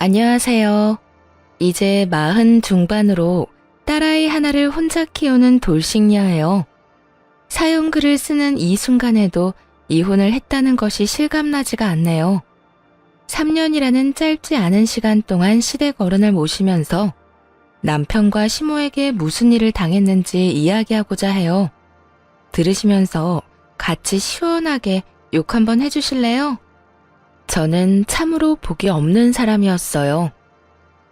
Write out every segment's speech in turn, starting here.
안녕하세요. 이제 40 중반으로 딸아이 하나를 혼자 키우는 돌싱녀예요. 사용글을 쓰는 이 순간에도 이혼을 했다는 것이 실감나지가 않네요. 3년이라는 짧지 않은 시간 동안 시댁 어른을 모시면서 남편과 시모에게 무슨 일을 당했는지 이야기하고자 해요. 들으시면서 같이 시원하게 욕 한번 해주실래요? 저는 참으로 복이 없는 사람이었어요.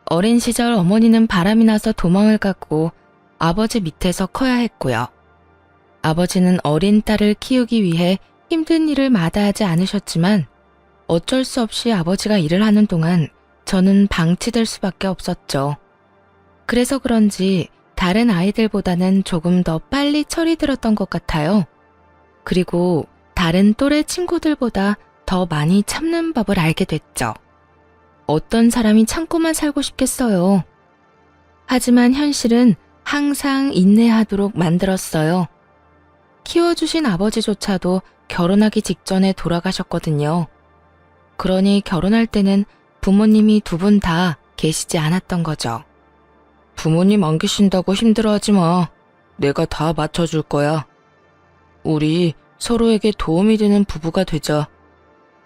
어린 시절 어머니는 바람이 나서 도망을 갔고 아버지 밑에서 커야 했고요. 아버지는 어린 딸을 키우기 위해 힘든 일을 마다하지 않으셨지만 어쩔 수 없이 아버지가 일을 하는 동안 저는 방치될 수밖에 없었죠. 그래서 그런지 다른 아이들보다는 조금 더 빨리 철이 들었던 것 같아요. 그리고 다른 또래 친구들보다 더 많이 참는 법을 알게 됐죠. 어떤 사람이 참고만 살고 싶겠어요. 하지만 현실은 항상 인내하도록 만들었어요. 키워주신 아버지조차도 결혼하기 직전에 돌아가셨거든요. 그러니 결혼할 때는 부모님이 두 분 다 계시지 않았던 거죠. 부모님 안 계신다고 힘들어하지 마. 내가 다 맞춰줄 거야. 우리 서로에게 도움이 되는 부부가 되자.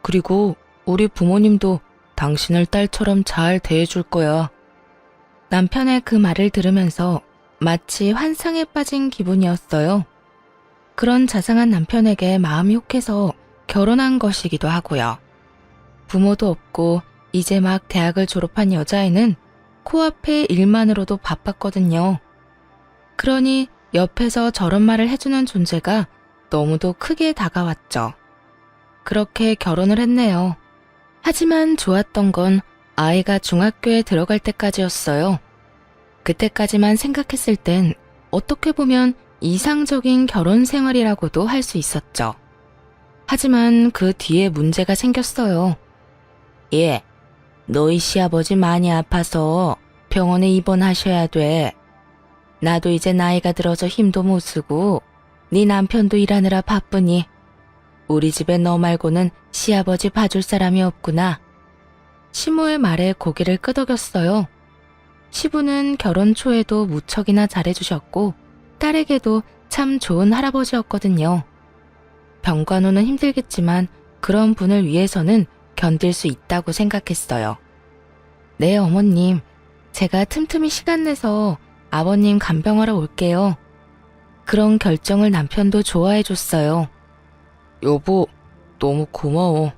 그리고 우리 부모님도 당신을 딸처럼 잘 대해줄 거야. 남편의 그 말을 들으면서 마치 환상에 빠진 기분이었어요. 그런 자상한 남편에게 마음이 혹해서 결혼한 것이기도 하고요. 부모도 없고 이제 막 대학을 졸업한 여자애는 코앞에 일만으로도 바빴거든요. 그러니 옆에서 저런 말을 해주는 존재가 너무도 크게 다가왔죠. 그렇게 결혼을 했네요. 하지만 좋았던 건 아이가 중학교에 들어갈 때까지였어요. 그때까지만 생각했을 땐 어떻게 보면 이상적인 결혼 생활이라고도 할 수 있었죠. 하지만 그 뒤에 문제가 생겼어요. 예, 너희 시아버지 많이 아파서 병원에 입원하셔야 돼. 나도 이제 나이가 들어서 힘도 못 쓰고 네 남편도 일하느라 바쁘니 우리 집에 너 말고는 시아버지 봐줄 사람이 없구나. 시모의 말에 고개를 끄덕였어요. 시부는 결혼 초에도 무척이나 잘해주셨고 딸에게도 참 좋은 할아버지였거든요. 병간호는 힘들겠지만 그런 분을 위해서는 견딜 수 있다고 생각했어요. 네, 어머님. 제가 틈틈이 시간 내서 아버님 간병하러 올게요. 그런 결정을 남편도 좋아해줬어요. 여보, 너무 고마워.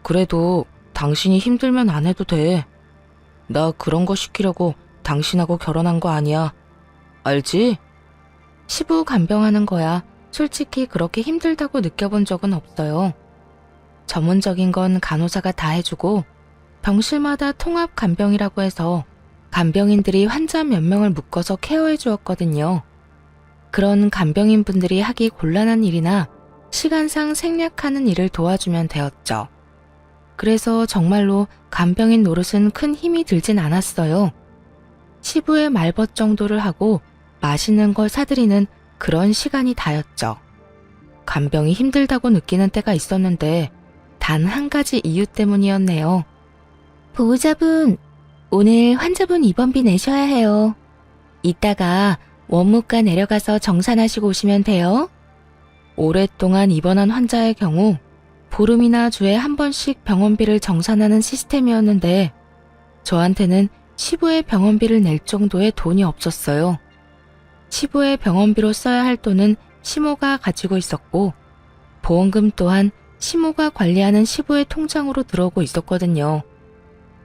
그래도 당신이 힘들면 안 해도 돼. 나 그런 거 시키려고 당신하고 결혼한 거 아니야. 알지? 시부 간병하는 거야 솔직히 그렇게 힘들다고 느껴본 적은 없어요. 전문적인 건 간호사가 다 해주고 병실마다 통합 간병이라고 해서 간병인들이 환자 몇 명을 묶어서 케어해 주었거든요. 그런 간병인 분들이 하기 곤란한 일이나 시간상 생략하는 일을 도와주면 되었죠. 그래서 정말로 간병인 노릇은 큰 힘이 들진 않았어요. 시부의 말벗 정도를 하고 맛있는 걸 사드리는 그런 시간이 다였죠. 간병이 힘들다고 느끼는 때가 있었는데 단 한 가지 이유 때문이었네요. 보호자분, 오늘 환자분 입원비 내셔야 해요. 이따가 원무과 내려가서 정산하시고 오시면 돼요. 오랫동안 입원한 환자의 경우 보름이나 주에 한 번씩 병원비를 정산하는 시스템이었는데 저한테는 시부의 병원비를 낼 정도의 돈이 없었어요. 시부의 병원비로 써야 할 돈은 시모가 가지고 있었고 보험금 또한 시모가 관리하는 시부의 통장으로 들어오고 있었거든요.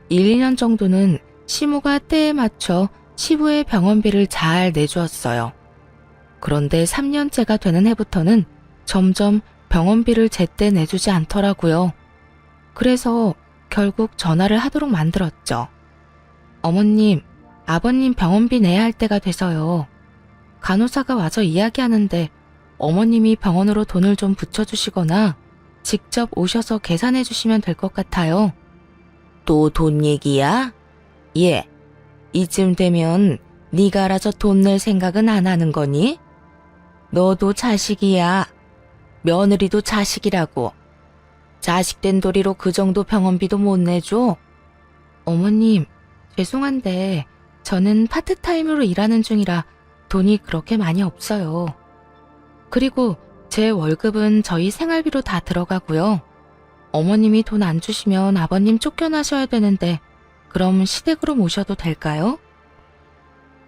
1, 2년 정도는 시모가 때에 맞춰 시부의 병원비를 잘 내주었어요. 그런데 3년째가 되는 해부터는 점점 병원비를 제때 내주지 않더라고요. 그래서 결국 전화를 하도록 만들었죠. 어머님, 아버님 병원비 내야 할 때가 돼서요. 간호사가 와서 이야기하는데 어머님이 병원으로 돈을 좀 붙여주시거나 직접 오셔서 계산해 주시면 될 것 같아요. 또 돈 얘기야? 예, 이쯤 되면 네가 알아서 돈 낼 생각은 안 하는 거니? 너도 자식이야. 며느리도 자식이라고. 자식된 도리로 그 정도 병원비도 못 내줘? 어머님, 죄송한데 저는 파트타임으로 일하는 중이라 돈이 그렇게 많이 없어요. 그리고 제 월급은 저희 생활비로 다 들어가고요. 어머님이 돈 안 주시면 아버님 쫓겨나셔야 되는데 그럼 시댁으로 모셔도 될까요?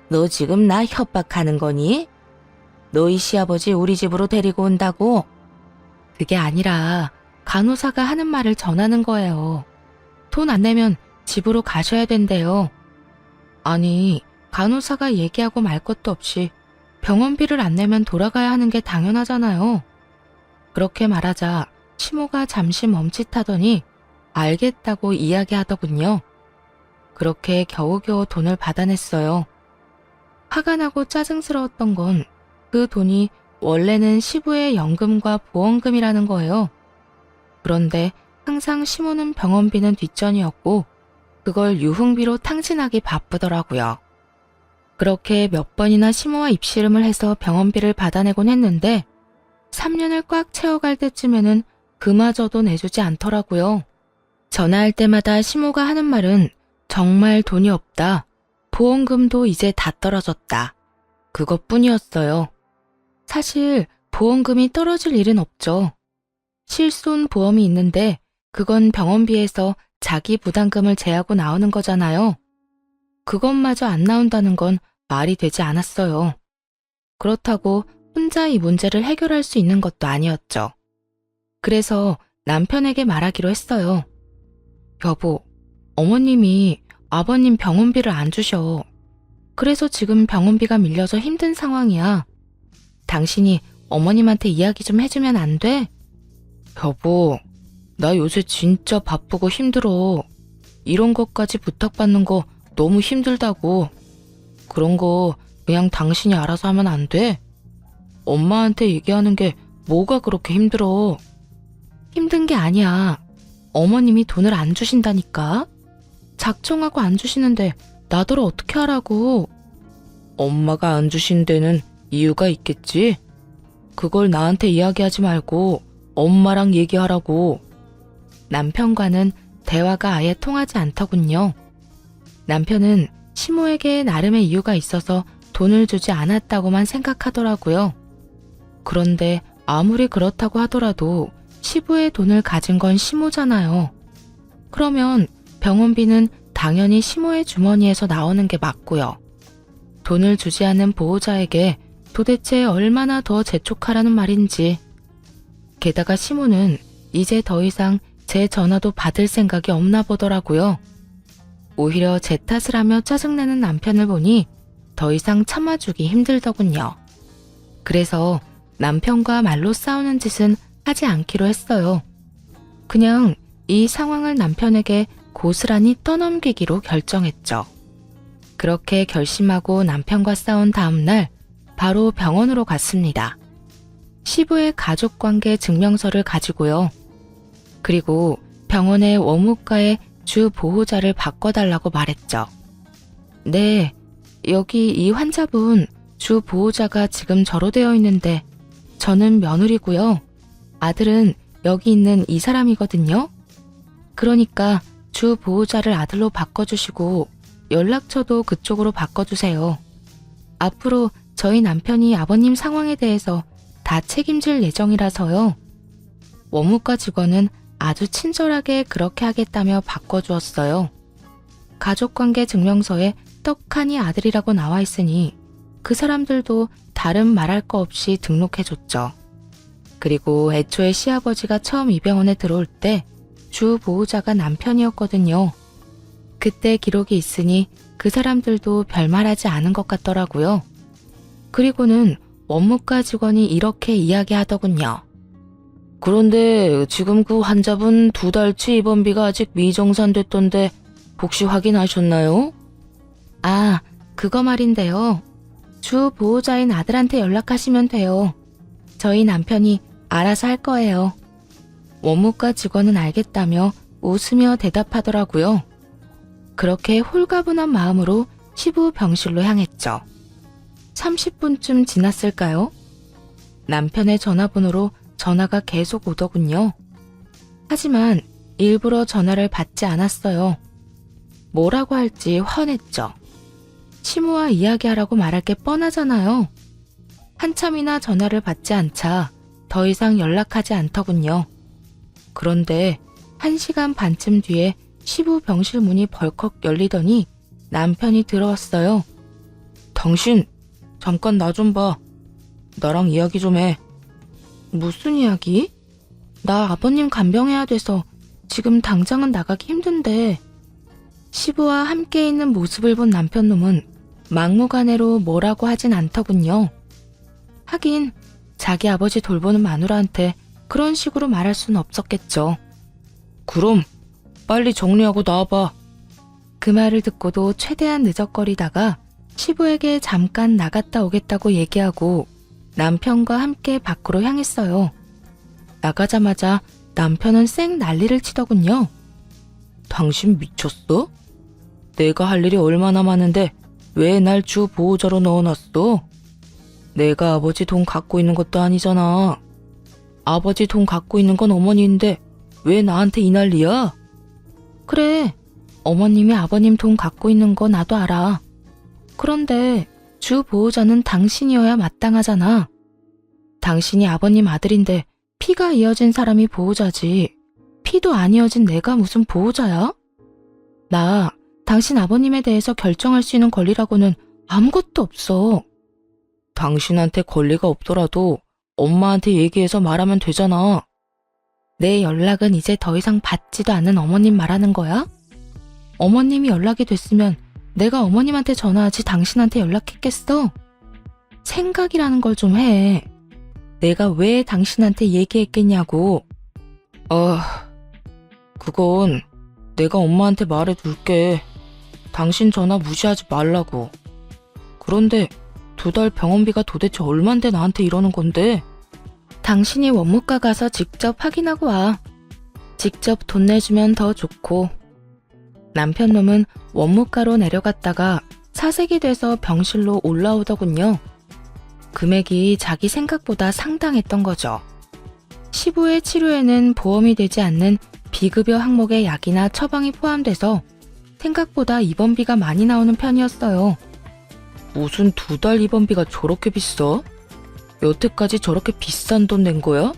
너 지금 나 협박하는 거니? 너희 시아버지 우리 집으로 데리고 온다고? 그게 아니라 간호사가 하는 말을 전하는 거예요. 돈 안 내면 집으로 가셔야 된대요. 아니, 간호사가 얘기하고 말 것도 없이 병원비를 안 내면 돌아가야 하는 게 당연하잖아요. 그렇게 말하자 시모가 잠시 멈칫하더니 알겠다고 이야기하더군요. 그렇게 겨우겨우 돈을 받아냈어요. 화가 나고 짜증스러웠던 건 그 돈이 원래는 시부의 연금과 보험금이라는 거예요. 그런데 항상 시모는 병원비는 뒷전이었고 그걸 유흥비로 탕진하기 바쁘더라고요. 그렇게 몇 번이나 시모와 입씨름을 해서 병원비를 받아내곤 했는데 3년을 꽉 채워갈 때쯤에는 그마저도 내주지 않더라고요. 전화할 때마다 시모가 하는 말은 정말 돈이 없다. 보험금도 이제 다 떨어졌다. 그것뿐이었어요. 사실 보험금이 떨어질 일은 없죠. 실손 보험이 있는데 그건 병원비에서 자기 부담금을 제하고 나오는 거잖아요. 그것마저 안 나온다는 건 말이 되지 않았어요. 그렇다고 혼자 이 문제를 해결할 수 있는 것도 아니었죠. 그래서 남편에게 말하기로 했어요. 여보, 어머님이 아버님 병원비를 안 주셔. 그래서 지금 병원비가 밀려서 힘든 상황이야. 당신이 어머님한테 이야기 좀 해주면 안 돼? 여보, 나 요새 진짜 바쁘고 힘들어. 이런 것까지 부탁받는 거 너무 힘들다고. 그런 거 그냥 당신이 알아서 하면 안 돼? 엄마한테 얘기하는 게 뭐가 그렇게 힘들어? 힘든 게 아니야. 어머님이 돈을 안 주신다니까? 작정하고 안 주시는데 나더러 어떻게 하라고? 엄마가 안 주신 데는 이유가 있겠지? 그걸 나한테 이야기하지 말고 엄마랑 얘기하라고. 남편과는 대화가 아예 통하지 않더군요. 남편은 시모에게 나름의 이유가 있어서 돈을 주지 않았다고만 생각하더라고요. 그런데 아무리 그렇다고 하더라도 시부의 돈을 가진 건 시모잖아요. 그러면 병원비는 당연히 시모의 주머니에서 나오는 게 맞고요. 돈을 주지 않은 보호자에게 도대체 얼마나 더 재촉하라는 말인지. 게다가 시모는 이제 더 이상 제 전화도 받을 생각이 없나 보더라고요. 오히려 제 탓을 하며 짜증내는 남편을 보니 더 이상 참아주기 힘들더군요. 그래서 남편과 말로 싸우는 짓은 하지 않기로 했어요. 그냥 이 상황을 남편에게 고스란히 떠넘기기로 결정했죠. 그렇게 결심하고 남편과 싸운 다음 날 바로 병원으로 갔습니다. 시부의 가족관계 증명서를 가지고요. 그리고 병원의 원무과의 주 보호자를 바꿔달라고 말했죠. 네, 여기 이 환자분 주 보호자가 지금 저로 되어 있는데 저는 며느리고요. 아들은 여기 있는 이 사람이거든요. 그러니까 주 보호자를 아들로 바꿔주시고 연락처도 그쪽으로 바꿔주세요. 앞으로 저희 남편이 아버님 상황에 대해서 다 책임질 예정이라서요. 원무과 직원은 아주 친절하게 그렇게 하겠다며 바꿔주었어요. 가족관계 증명서에 떡하니 아들이라고 나와 있으니 그 사람들도 다른 말할 거 없이 등록해줬죠. 그리고 애초에 시아버지가 처음 이 병원에 들어올 때 주 보호자가 남편이었거든요. 그때 기록이 있으니 그 사람들도 별말하지 않은 것 같더라고요. 그리고는 원무과 직원이 이렇게 이야기하더군요. 그런데 지금 그 환자분 2달치 입원비가 아직 미정산됐던데 혹시 확인하셨나요? 아, 그거 말인데요. 주 보호자인 아들한테 연락하시면 돼요. 저희 남편이 알아서 할 거예요. 원무과 직원은 알겠다며 웃으며 대답하더라고요. 그렇게 홀가분한 마음으로 시부 병실로 향했죠. 30분쯤 지났을까요? 남편의 전화번호로 전화가 계속 오더군요. 하지만 일부러 전화를 받지 않았어요. 뭐라고 할지 화냈죠. 시무와 이야기하라고 말할 게 뻔하잖아요. 한참이나 전화를 받지 않자 더 이상 연락하지 않더군요. 그런데 1시간 반쯤 뒤에 시부 병실 문이 벌컥 열리더니 남편이 들어왔어요. 당신, 잠깐 나 좀 봐. 나랑 이야기 좀 해. 무슨 이야기? 나 아버님 간병해야 돼서 지금 당장은 나가기 힘든데. 시부와 함께 있는 모습을 본 남편놈은 막무가내로 뭐라고 하진 않더군요. 하긴 자기 아버지 돌보는 마누라한테 그런 식으로 말할 수는 없었겠죠. 그럼 빨리 정리하고 나와봐. 그 말을 듣고도 최대한 늦적거리다가 시부에게 잠깐 나갔다 오겠다고 얘기하고 남편과 함께 밖으로 향했어요. 나가자마자 남편은 쌩 난리를 치더군요. 당신 미쳤어? 내가 할 일이 얼마나 많은데 왜 날 주 보호자로 넣어놨어? 내가 아버지 돈 갖고 있는 것도 아니잖아. 아버지 돈 갖고 있는 건 어머니인데 왜 나한테 이 난리야? 그래, 어머님이 아버님 돈 갖고 있는 거 나도 알아. 그런데 주 보호자는 당신이어야 마땅하잖아. 당신이 아버님 아들인데 피가 이어진 사람이 보호자지. 피도 안 이어진 내가 무슨 보호자야? 나 당신 아버님에 대해서 결정할 수 있는 권리라고는 아무것도 없어. 당신한테 권리가 없더라도 엄마한테 얘기해서 말하면 되잖아. 내 연락은 이제 더 이상 받지도 않는 어머님 말하는 거야? 어머님이 연락이 됐으면 내가 어머님한테 전화하지 당신한테 연락했겠어? 생각이라는 걸 좀 해. 내가 왜 당신한테 얘기했겠냐고. 그건 내가 엄마한테 말해둘게. 당신 전화 무시하지 말라고. 그런데 2달 병원비가 도대체 얼만데 나한테 이러는 건데? 당신이 원무과 가서 직접 확인하고 와. 직접 돈 내주면 더 좋고. 남편놈은 원무과로 내려갔다가 사색이 돼서 병실로 올라오더군요. 금액이 자기 생각보다 상당했던 거죠. 시부의 치료에는 보험이 되지 않는 비급여 항목의 약이나 처방이 포함돼서 생각보다 입원비가 많이 나오는 편이었어요. 무슨 2달 입원비가 저렇게 비싸? 여태까지 저렇게 비싼 돈 낸 거야?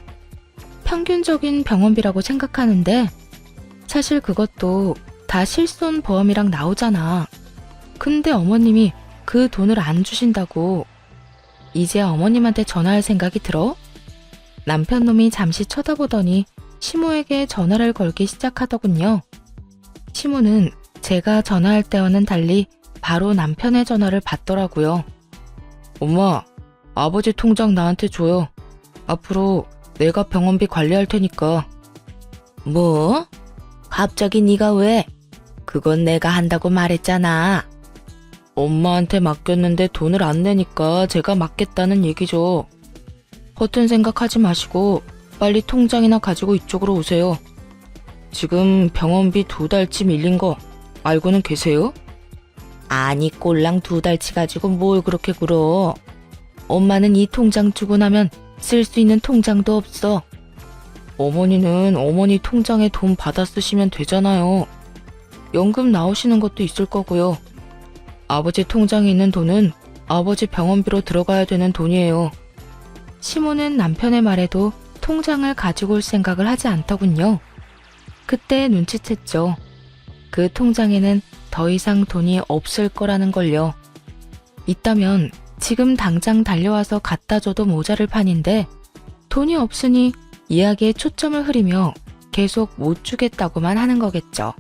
평균적인 병원비라고 생각하는데 사실 그것도 다 실손보험이랑 나오잖아. 근데 어머님이 그 돈을 안 주신다고. 이제 어머님한테 전화할 생각이 들어? 남편놈이 잠시 쳐다보더니 시모에게 전화를 걸기 시작하더군요. 시모는 제가 전화할 때와는 달리 바로 남편의 전화를 받더라고요. 엄마, 아버지 통장 나한테 줘요. 앞으로 내가 병원비 관리할 테니까. 뭐? 갑자기 네가 왜? 그건 내가 한다고 말했잖아. 엄마한테 맡겼는데 돈을 안 내니까 제가 맡겠다는 얘기죠. 허튼 생각하지 마시고 빨리 통장이나 가지고 이쪽으로 오세요. 지금 병원비 2달치 밀린 거 알고는 계세요? 아니 꼴랑 2달치 가지고 뭘 그렇게 굴어. 엄마는 이 통장 주고 나면 쓸 수 있는 통장도 없어. 어머니는 어머니 통장에 돈 받아 쓰시면 되잖아요. 연금 나오시는 것도 있을 거고요. 아버지 통장에 있는 돈은 아버지 병원비로 들어가야 되는 돈이에요. 시모는 남편의 말에도 통장을 가지고 올 생각을 하지 않더군요. 그때 눈치챘죠. 그 통장에는 더 이상 돈이 없을 거라는 걸요. 있다면 지금 당장 달려와서 갖다 줘도 모자를 판인데 돈이 없으니 이야기에 초점을 흐리며 계속 못 주겠다고만 하는 거겠죠.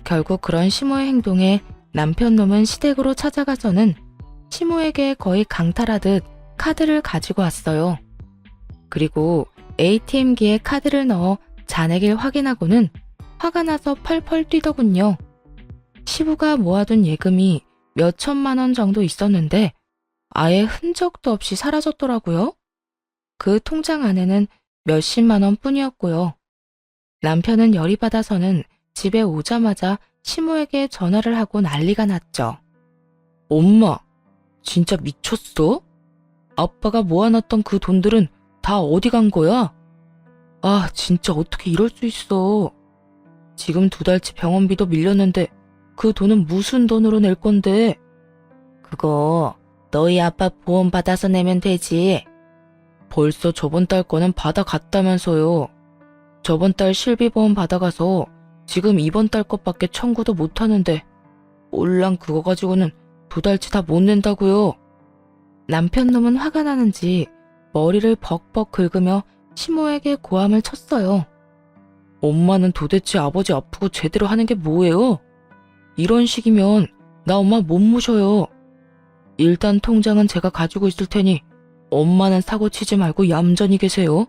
결국 그런 시모의 행동에 남편놈은 시댁으로 찾아가서는 시모에게 거의 강탈하듯 카드를 가지고 왔어요. 그리고 ATM기에 카드를 넣어 잔액을 확인하고는 화가 나서 펄펄 뛰더군요. 시부가 모아둔 예금이 몇 천만 원 정도 있었는데 아예 흔적도 없이 사라졌더라고요. 그 통장 안에는 몇십만 원 뿐이었고요. 남편은 열이 받아서는 집에 오자마자 시모에게 전화를 하고 난리가 났죠. 엄마, 진짜 미쳤어? 아빠가 모아놨던 그 돈들은 다 어디 간 거야? 아, 진짜 어떻게 이럴 수 있어. 지금 2달치 병원비도 밀렸는데 그 돈은 무슨 돈으로 낼 건데? 그거 너희 아빠 보험 받아서 내면 되지. 벌써 저번 달 거는 받아갔다면서요. 저번 달 실비보험 받아가서 지금 이번 달 것밖에 청구도 못하는데 올랑 그거 가지고는 2달치 다 못 낸다고요. 남편 놈은 화가 나는지 머리를 벅벅 긁으며 시모에게 고함을 쳤어요. 엄마는 도대체 아버지 아프고 제대로 하는 게 뭐예요? 이런 식이면 나 엄마 못 모셔요. 일단 통장은 제가 가지고 있을 테니 엄마는 사고 치지 말고 얌전히 계세요.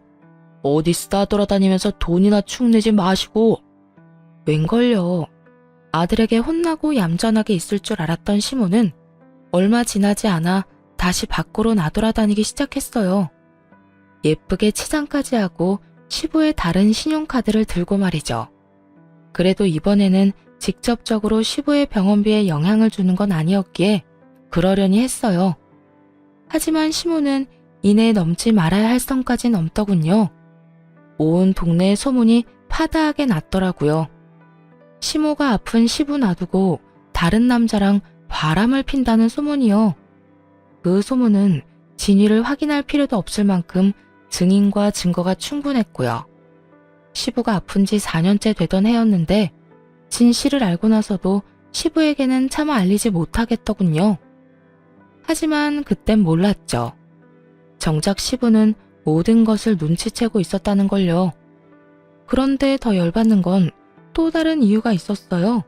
어디 싸돌아다니면서 돈이나 축내지 마시고. 웬걸요. 아들에게 혼나고 얌전하게 있을 줄 알았던 시모는 얼마 지나지 않아 다시 밖으로 나돌아다니기 시작했어요. 예쁘게 치장까지 하고 시부의 다른 신용카드를 들고 말이죠. 그래도 이번에는 직접적으로 시부의 병원비에 영향을 주는 건 아니었기에 그러려니 했어요. 하지만 시모는 이내 넘지 말아야 할 선까지 넘더군요. 온 동네에 소문이 파다하게 났더라고요. 시모가 아픈 시부 놔두고 다른 남자랑 바람을 핀다는 소문이요. 그 소문은 진위를 확인할 필요도 없을 만큼 증인과 증거가 충분했고요. 시부가 아픈 지 4년째 되던 해였는데 진실을 알고 나서도 시부에게는 차마 알리지 못하겠더군요. 하지만 그땐 몰랐죠. 정작 시부는 모든 것을 눈치채고 있었다는 걸요. 그런데 더 열받는 건 또 다른 이유가 있었어요.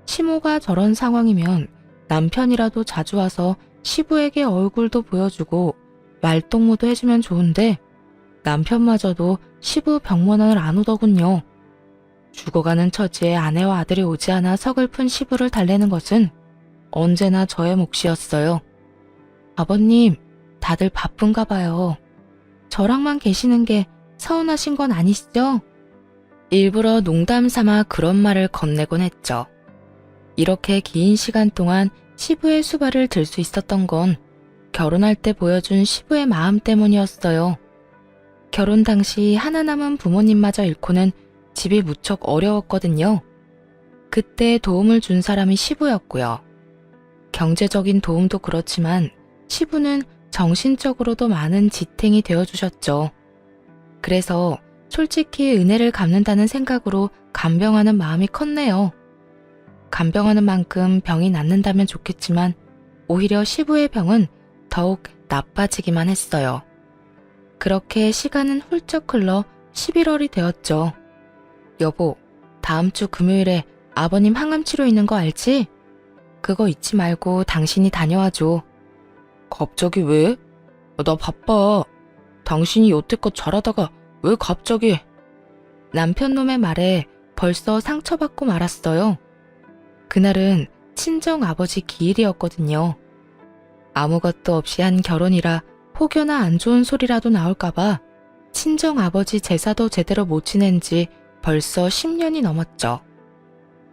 시모가 저런 상황이면 남편이라도 자주 와서 시부에게 얼굴도 보여주고 말동무도 해주면 좋은데 남편마저도 시부 병문안을 안 오더군요. 죽어가는 처지에 아내와 아들이 오지 않아 서글픈 시부를 달래는 것은 언제나 저의 몫이었어요. 아버님, 다들 바쁜가 봐요. 저랑만 계시는 게 서운하신 건 아니시죠? 일부러 농담 삼아 그런 말을 건네곤 했죠. 이렇게 긴 시간 동안 시부의 수발을 들 수 있었던 건 결혼할 때 보여준 시부의 마음 때문이었어요. 결혼 당시 하나 남은 부모님마저 잃고는 집이 무척 어려웠거든요. 그때 도움을 준 사람이 시부였고요. 경제적인 도움도 그렇지만 시부는 정신적으로도 많은 지탱이 되어주셨죠. 그래서 솔직히 은혜를 갚는다는 생각으로 간병하는 마음이 컸네요. 간병하는 만큼 병이 낫는다면 좋겠지만 오히려 시부의 병은 더욱 나빠지기만 했어요. 그렇게 시간은 훌쩍 흘러 11월이 되었죠. 여보, 다음 주 금요일에 아버님 항암치료 있는 거 알지? 그거 잊지 말고 당신이 다녀와줘. 갑자기 왜? 나 바빠. 당신이 여태껏 잘하다가 왜 갑자기? 남편 놈의 말에 벌써 상처받고 말았어요. 그날은 친정 아버지 기일이었거든요. 아무것도 없이 한 결혼이라 혹여나 안 좋은 소리라도 나올까봐 친정 아버지 제사도 제대로 못 지낸 지 벌써 10년이 넘었죠.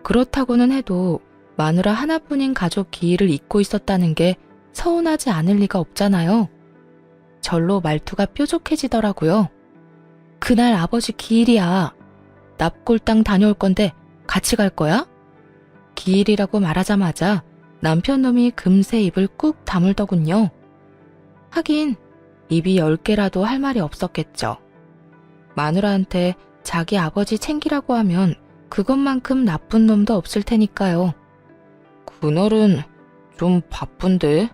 그렇다고는 해도 마누라 하나뿐인 가족 기일을 잊고 있었다는 게 서운하지 않을 리가 없잖아요. 절로 말투가 뾰족해지더라고요. 그날 아버지 기일이야. 납골당 다녀올 건데 같이 갈 거야? 기일이라고 말하자마자 남편 놈이 금세 입을 꾹 다물더군요. 하긴 입이 10개라도 할 말이 없었겠죠. 마누라한테 자기 아버지 챙기라고 하면 그것만큼 나쁜 놈도 없을 테니까요. 그날은 좀 바쁜데?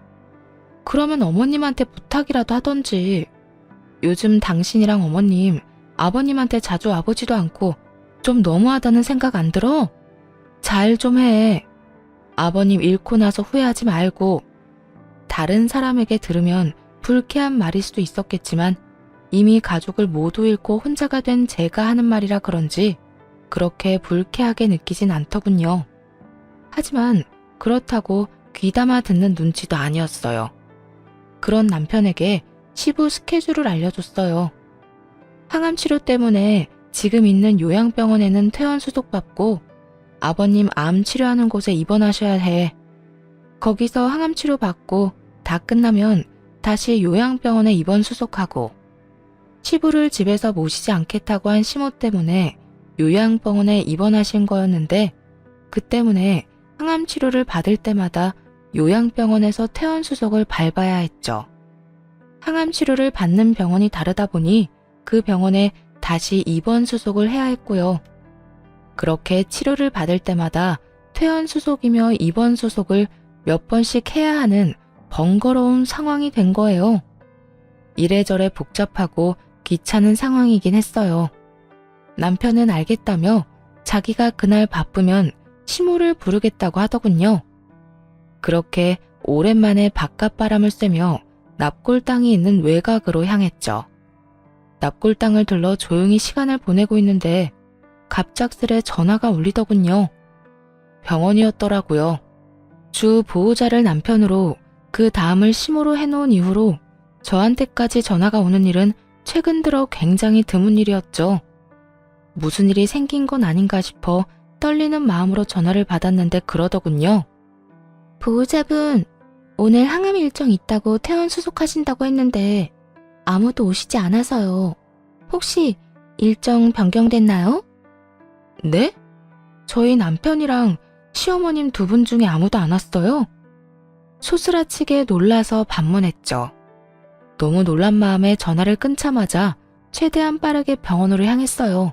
그러면 어머님한테 부탁이라도 하던지. 요즘 당신이랑 어머님, 아버님한테 자주 와보지도 않고 좀 너무하다는 생각 안 들어? 잘 좀 해. 아버님 잃고 나서 후회하지 말고. 다른 사람에게 들으면 불쾌한 말일 수도 있었겠지만 이미 가족을 모두 잃고 혼자가 된 제가 하는 말이라 그런지 그렇게 불쾌하게 느끼진 않더군요. 하지만 그렇다고 귀담아 듣는 눈치도 아니었어요. 그런 남편에게 시부 스케줄을 알려줬어요. 항암치료 때문에 지금 있는 요양병원에는 퇴원 수속받고 아버님 암 치료하는 곳에 입원하셔야 해. 거기서 항암치료 받고 다 끝나면 다시 요양병원에 입원 수속하고 시부를 집에서 모시지 않겠다고 한 시모 때문에 요양병원에 입원하신 거였는데 그 때문에 항암 치료를 받을 때마다 요양병원에서 퇴원수속을 밟아야 했죠. 항암 치료를 받는 병원이 다르다 보니 그 병원에 다시 입원 수속을 해야 했고요. 그렇게 치료를 받을 때마다 퇴원 수속이며 입원 수속을 몇 번씩 해야 하는 번거로운 상황이 된 거예요. 이래저래 복잡하고 귀찮은 상황이긴 했어요. 남편은 알겠다며 자기가 그날 바쁘면 시모를 부르겠다고 하더군요. 그렇게 오랜만에 바깥바람을 쐬며 납골당이 있는 외곽으로 향했죠. 납골당을 들러 조용히 시간을 보내고 있는데 갑작스레 전화가 울리더군요. 병원이었더라고요. 주 보호자를 남편으로 그 다음을 시모로 해놓은 이후로 저한테까지 전화가 오는 일은 최근 들어 굉장히 드문 일이었죠. 무슨 일이 생긴 건 아닌가 싶어 떨리는 마음으로 전화를 받았는데 그러더군요. 보호자분, 오늘 항암 일정 있다고 퇴원 수속하신다고 했는데 아무도 오시지 않아서요. 혹시 일정 변경됐나요? 네? 저희 남편이랑 시어머님 두 분 중에 아무도 안 왔어요. 소스라치게 놀라서 반문했죠. 너무 놀란 마음에 전화를 끊자마자 최대한 빠르게 병원으로 향했어요.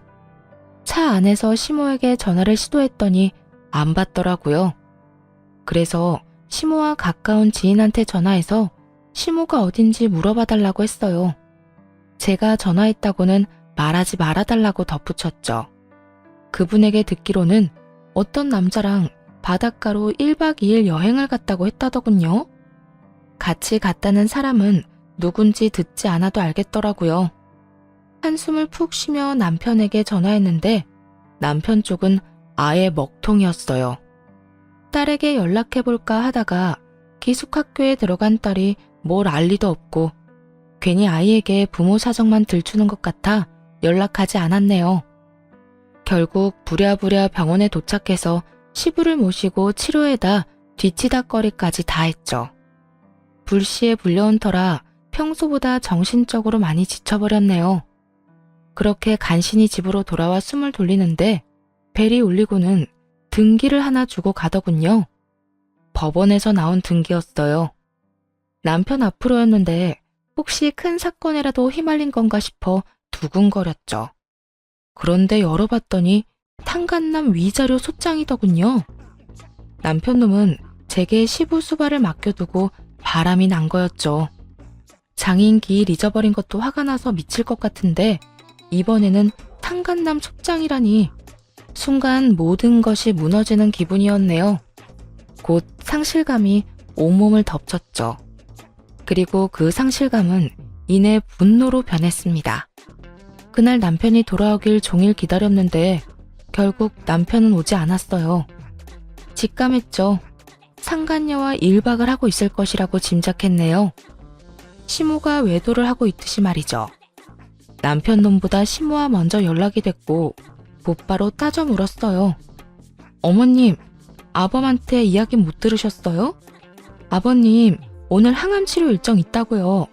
차 안에서 시모에게 전화를 시도했더니 안 받더라고요. 그래서 시모와 가까운 지인한테 전화해서 시모가 어딘지 물어봐 달라고 했어요. 제가 전화했다고는 말하지 말아달라고 덧붙였죠. 그분에게 듣기로는 어떤 남자랑 바닷가로 1박 2일 여행을 갔다고 했다더군요. 같이 갔다는 사람은 누군지 듣지 않아도 알겠더라고요. 한숨을 푹 쉬며 남편에게 전화했는데 남편 쪽은 아예 먹통이었어요. 딸에게 연락해볼까 하다가 기숙학교에 들어간 딸이 뭘 알 리도 없고 괜히 아이에게 부모 사정만 들추는 것 같아 연락하지 않았네요. 결국 부랴부랴 병원에 도착해서 시부를 모시고 치료에다 뒤치다꺼리까지 다 했죠. 불시에 불려온 터라 평소보다 정신적으로 많이 지쳐버렸네요. 그렇게 간신히 집으로 돌아와 숨을 돌리는데 벨이 울리고는 등기를 하나 주고 가더군요. 법원에서 나온 등기였어요. 남편 앞으로였는데 혹시 큰 사건이라도 휘말린 건가 싶어 두근거렸죠. 그런데 열어봤더니 탕간남 위자료 소장이더군요. 남편 놈은 제게 시부 수발을 맡겨두고 바람이 난 거였죠. 장인 기일 잊어버린 것도 화가 나서 미칠 것 같은데 이번에는 탕간남 첩장이라니 순간 모든 것이 무너지는 기분이었네요. 곧 상실감이 온몸을 덮쳤죠. 그리고 그 상실감은 이내 분노로 변했습니다. 그날 남편이 돌아오길 종일 기다렸는데 결국 남편은 오지 않았어요. 직감했죠. 상간녀와 1박을 하고 있을 것이라고 짐작했네요. 시모가 외도를 하고 있듯이 말이죠. 남편 놈보다 시모와 먼저 연락이 됐고 곧바로 따져 물었어요. 어머님, 아범한테 이야기 못 들으셨어요? 아버님, 오늘 항암치료 일정 있다고요.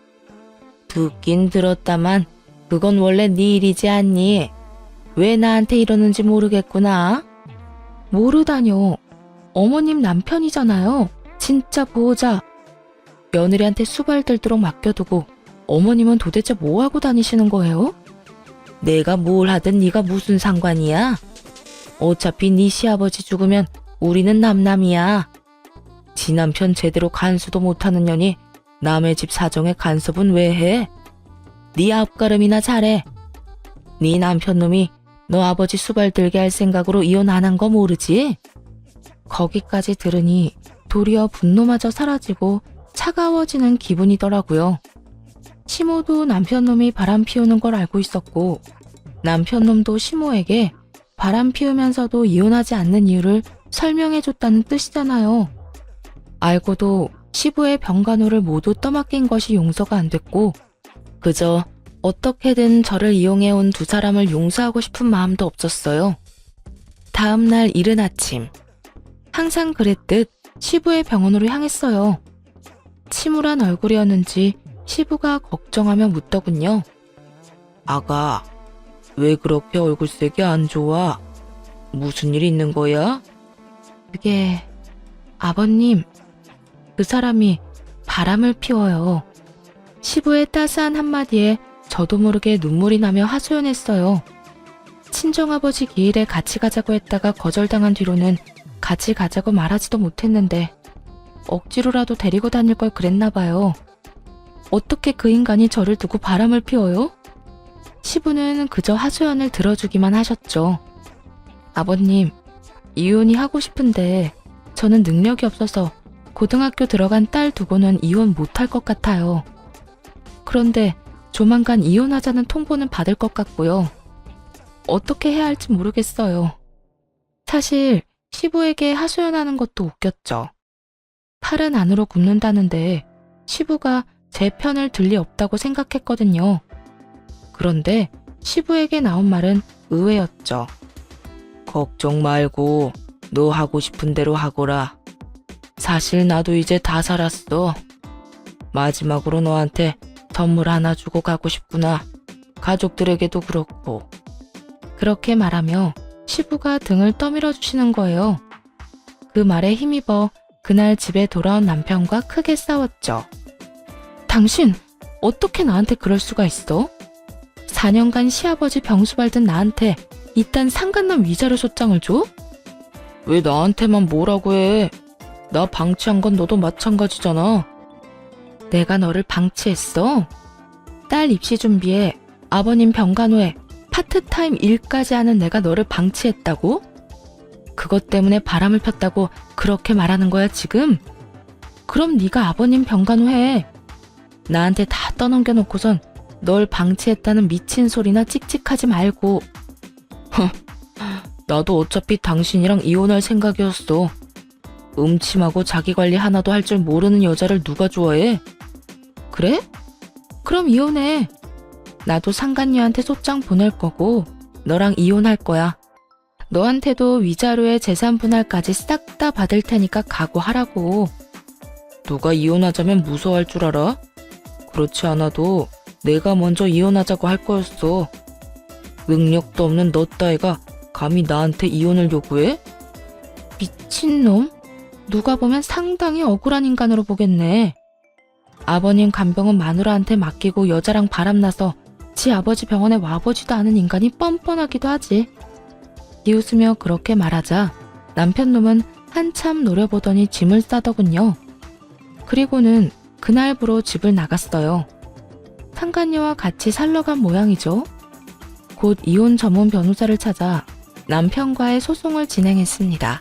듣긴 들었다만 그건 원래 네 일이지 않니? 왜 나한테 이러는지 모르겠구나. 모르다뇨. 어머님 남편이잖아요. 진짜 보호자. 며느리한테 수발 들도록 맡겨두고 어머님은 도대체 뭐하고 다니시는 거예요? 내가 뭘 하든 네가 무슨 상관이야? 어차피 네 시아버지 죽으면 우리는 남남이야. 지 남편 제대로 간수도 못하는 년이 남의 집 사정에 간섭은 왜 해? 네 앞가름이나 잘해. 네 남편 놈이 너 아버지 수발 들게 할 생각으로 이혼 안 한 거 모르지? 거기까지 들으니 도리어 분노마저 사라지고 차가워지는 기분이더라고요. 시모도 남편 놈이 바람 피우는 걸 알고 있었고 남편 놈도 시모에게 바람 피우면서도 이혼하지 않는 이유를 설명해줬다는 뜻이잖아요. 알고도 시부의 병간호를 모두 떠맡긴 것이 용서가 안 됐고 그저 어떻게든 저를 이용해온 두 사람을 용서하고 싶은 마음도 없었어요. 다음 날 이른 아침, 항상 그랬듯 시부의 병원으로 향했어요. 침울한 얼굴이었는지 시부가 걱정하며 묻더군요. 아가, 왜 그렇게 얼굴색이 안 좋아? 무슨 일 있는 거야? 그게 아버님, 그 사람이 바람을 피워요. 시부의 따스한 한마디에 저도 모르게 눈물이 나며 하소연했어요. 친정아버지 기일에 같이 가자고 했다가 거절당한 뒤로는 같이 가자고 말하지도 못했는데 억지로라도 데리고 다닐 걸 그랬나 봐요. 어떻게 그 인간이 저를 두고 바람을 피워요? 시부는 그저 하소연을 들어주기만 하셨죠. 아버님, 이혼이 하고 싶은데 저는 능력이 없어서 고등학교 들어간 딸 두고는 이혼 못할 것 같아요. 그런데 조만간 이혼하자는 통보는 받을 것 같고요. 어떻게 해야 할지 모르겠어요. 사실 시부에게 하소연하는 것도 웃겼죠. 팔은 안으로 굽는다는데 시부가 제 편을 들 리 없다고 생각했거든요. 그런데 시부에게 나온 말은 의외였죠. 걱정 말고 너 하고 싶은 대로 하거라. 사실 나도 이제 다 살았어. 마지막으로 너한테 선물 하나 주고 가고 싶구나. 가족들에게도 그렇고. 그렇게 말하며 시부가 등을 떠밀어 주시는 거예요. 그 말에 힘입어 그날 집에 돌아온 남편과 크게 싸웠죠. 당신 어떻게 나한테 그럴 수가 있어? 4년간 시아버지 병수 밟던 나한테 이딴 상간남 위자료 소장을 줘? 왜 나한테만 뭐라고 해? 나 방치한 건 너도 마찬가지잖아. 내가 너를 방치했어? 딸 입시 준비에 아버님 병간호에 파트타임 일까지 하는 내가 너를 방치했다고? 그것 때문에 바람을 폈다고 그렇게 말하는 거야 지금? 그럼 네가 아버님 병간호 해. 나한테 다 떠넘겨놓고선 널 방치했다는 미친 소리나 찍찍하지 말고. 나도 어차피 당신이랑 이혼할 생각이었어. 음침하고 자기관리 하나도 할 줄 모르는 여자를 누가 좋아해? 그래? 그럼 이혼해. 나도 상간녀한테 소장 보낼 거고 너랑 이혼할 거야. 너한테도 위자료에 재산 분할까지 싹 다 받을 테니까 각오하라고. 누가 이혼하자면 무서워할 줄 알아? 그렇지 않아도 내가 먼저 이혼하자고 할 거였어. 능력도 없는 너 따위가 감히 나한테 이혼을 요구해? 미친놈? 누가 보면 상당히 억울한 인간으로 보겠네. 아버님 간병은 마누라한테 맡기고 여자랑 바람나서 지 아버지 병원에 와보지도 않은 인간이 뻔뻔하기도 하지. 비웃으며 그렇게 말하자 남편놈은 한참 노려보더니 짐을 싸더군요. 그리고는 그날부로 집을 나갔어요. 상간녀와 같이 살러 간 모양이죠. 곧 이혼 전문 변호사를 찾아 남편과의 소송을 진행했습니다.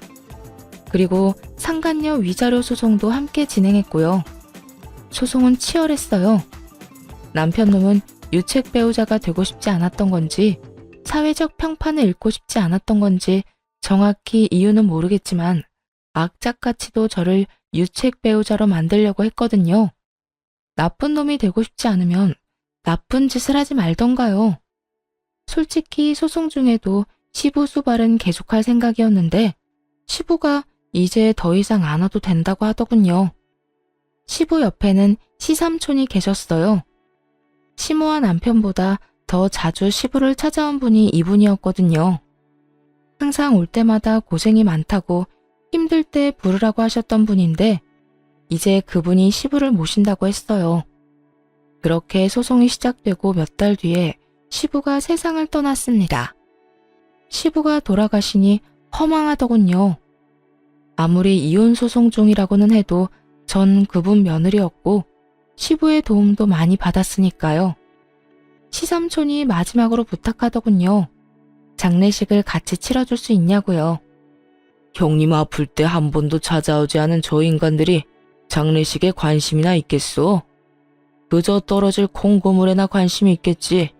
그리고 상간녀 위자료 소송도 함께 진행했고요. 소송은 치열했어요. 남편놈은 유책 배우자가 되고 싶지 않았던 건지 사회적 평판을 잃고 싶지 않았던 건지 정확히 이유는 모르겠지만 악착같이도 저를 유책 배우자로 만들려고 했거든요. 나쁜 놈이 되고 싶지 않으면 나쁜 짓을 하지 말던가요. 솔직히 소송 중에도 시부 수발은 계속할 생각이었는데 시부가 이제 더 이상 안 와도 된다고 하더군요. 시부 옆에는 시삼촌이 계셨어요. 시모와 남편보다 더 자주 시부를 찾아온 분이 이분이었거든요. 항상 올 때마다 고생이 많다고 힘들 때 부르라고 하셨던 분인데 이제 그분이 시부를 모신다고 했어요. 그렇게 소송이 시작되고 몇 달 뒤에 시부가 세상을 떠났습니다. 시부가 돌아가시니 허망하더군요. 아무리 이혼 소송 중이라고는 해도 전 그분 며느리였고 시부의 도움도 많이 받았으니까요. 시삼촌이 마지막으로 부탁하더군요. 장례식을 같이 치러줄 수 있냐고요. 형님 아플 때 한 번도 찾아오지 않은 저 인간들이 장례식에 관심이나 있겠소? 그저 떨어질 콩고물에나 관심이 있겠지.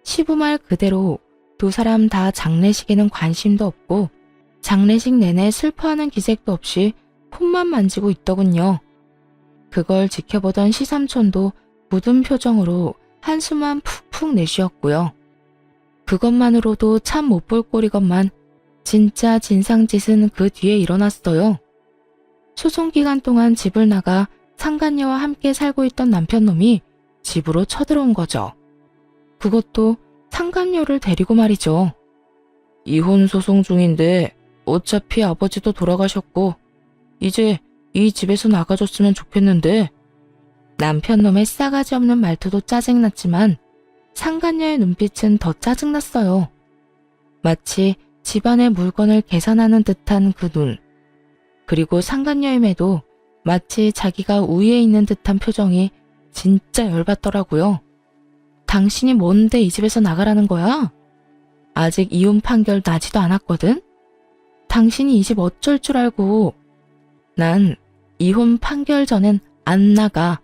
시부 말 그대로 두 사람 다 장례식에는 관심도 없고 장례식 내내 슬퍼하는 기색도 없이 폰만 만지고 있더군요. 그걸 지켜보던 시삼촌도 굳은 표정으로 한숨만 푹푹 내쉬었고요. 그것만으로도 참 못 볼 꼴이건만 진짜 진상짓은 그 뒤에 일어났어요. 소송 기간 동안 집을 나가 상간녀와 함께 살고 있던 남편놈이 집으로 쳐들어온 거죠. 그것도 상간녀를 데리고 말이죠. 이혼 소송 중인데 어차피 아버지도 돌아가셨고 이제 이 집에서 나가줬으면 좋겠는데. 남편 놈의 싸가지 없는 말투도 짜증났지만 상간녀의 눈빛은 더 짜증났어요. 마치 집안의 물건을 계산하는 듯한 그 눈. 그리고 상간녀임에도 마치 자기가 우위에 있는 듯한 표정이 진짜 열받더라고요. 당신이 뭔데 이 집에서 나가라는 거야? 아직 이혼 판결 나지도 않았거든? 당신이 이 집 어쩔 줄 알고. 난 이혼 판결 전엔 안 나가.